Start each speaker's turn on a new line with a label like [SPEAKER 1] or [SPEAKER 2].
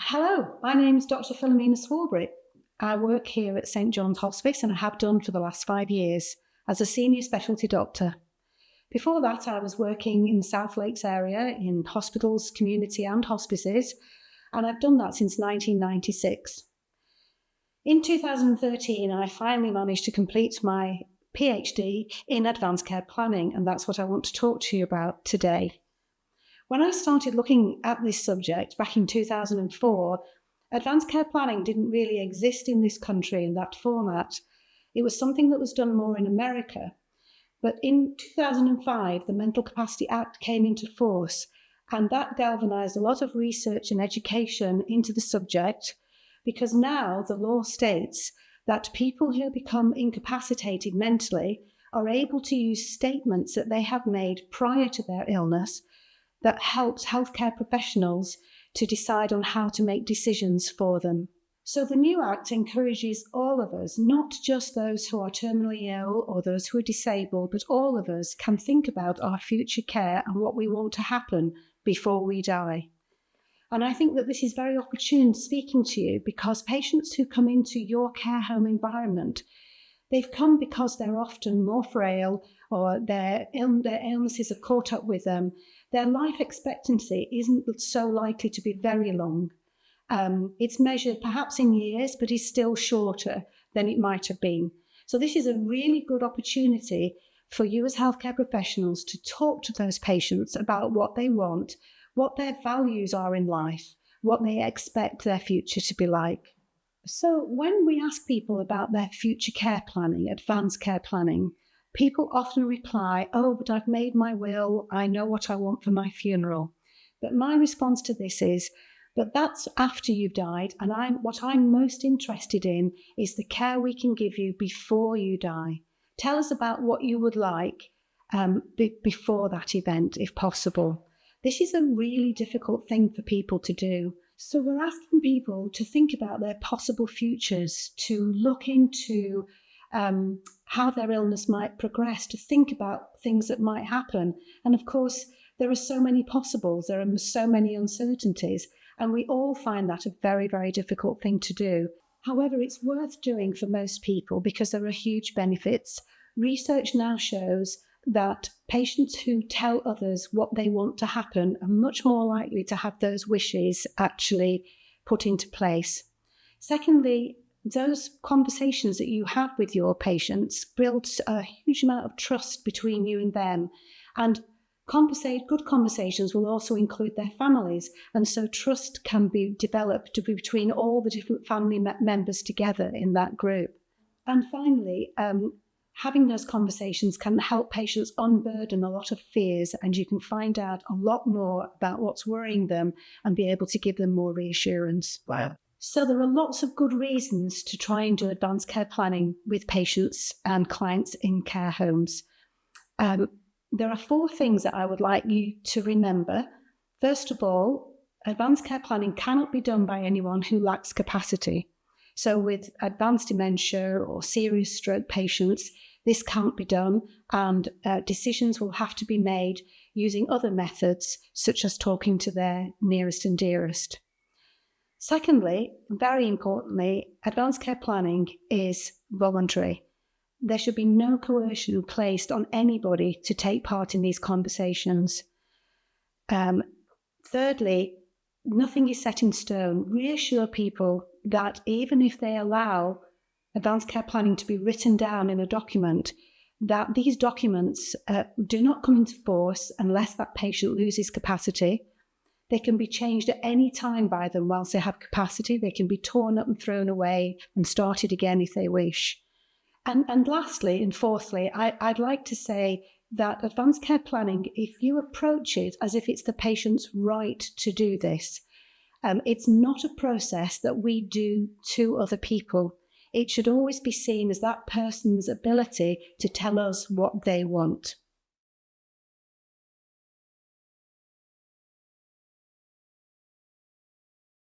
[SPEAKER 1] Hello, my name is Dr. Philomena Swarbrick. I work here at St John's Hospice and I have done for the last 5 years as a senior specialty doctor. Before that, I was working in the South Lakes area in hospitals, community and hospices, and I've done that since 1996. In 2013, I finally managed to complete my PhD in advanced care planning, and that's what I want to talk to you about today. When I started looking at this subject back in 2004, advanced care planning didn't really exist in this country in that format. It was something that was done more in America. But in 2005, the Mental Capacity Act came into force, and that galvanized a lot of research and education into the subject, because now the law states that people who become incapacitated mentally are able to use statements that they have made prior to their illness that helps healthcare professionals to decide on how to make decisions for them. So the new Act encourages all of us, not just those who are terminally ill or those who are disabled, but all of us can think about our future care and what we want to happen before we die. And I think that this is very opportune speaking to you, because patients who come into your care home environment, they've come because they're often more frail or their illnesses have caught up with them. Their life expectancy isn't so likely to be very long. It's measured perhaps in years, but is still shorter than it might have been. So this is a really good opportunity for you as healthcare professionals to talk to those patients about what they want, what their values are in life, what they expect their future to be like. So when we ask people about their future care planning, advanced care planning, people often reply, "Oh, but I've made my will, I know what I want for my funeral." But my response to this is, but that's after you've died, and what I'm most interested in is the care we can give you before you die. Tell us about what you would like before that event, if possible. This is a really difficult thing for people to do. So we're asking people to think about their possible futures, to look into how their illness might progress, to think about things that might happen. And of course, there are so many possibles, there are so many uncertainties, and we all find that a very, very difficult thing to do. However, it's worth doing for most people because there are huge benefits. Research now shows that patients who tell others what they want to happen are much more likely to have those wishes actually put into place. Secondly, those conversations that you have with your patients build a huge amount of trust between you and them. And good conversations will also include their families. And so trust can be developed between all the different family members together in that group. And finally, having those conversations can help patients unburden a lot of fears, and you can find out a lot more about what's worrying them and be able to give them more reassurance.
[SPEAKER 2] Wow.
[SPEAKER 1] So there are lots of good reasons to try and do advanced care planning with patients and clients in care homes. There are 4 things that I would like you to remember. First of all, advanced care planning cannot be done by anyone who lacks capacity. So with advanced dementia or serious stroke patients, this can't be done, and decisions will have to be made using other methods, such as talking to their nearest and dearest. Secondly, very importantly, advanced care planning is voluntary. There should be no coercion placed on anybody to take part in these conversations. Thirdly, nothing is set in stone. Reassure people that even if they allow advanced care planning to be written down in a document, that these documents do not come into force unless that patient loses capacity. They can be changed at any time by them whilst they have capacity. They can be torn up and thrown away and started again if they wish. And lastly and fourthly, I'd like to say that advanced care planning, if you approach it as if it's the patient's right to do this, it's not a process that we do to other people. It should always be seen as that person's ability to tell us what they want.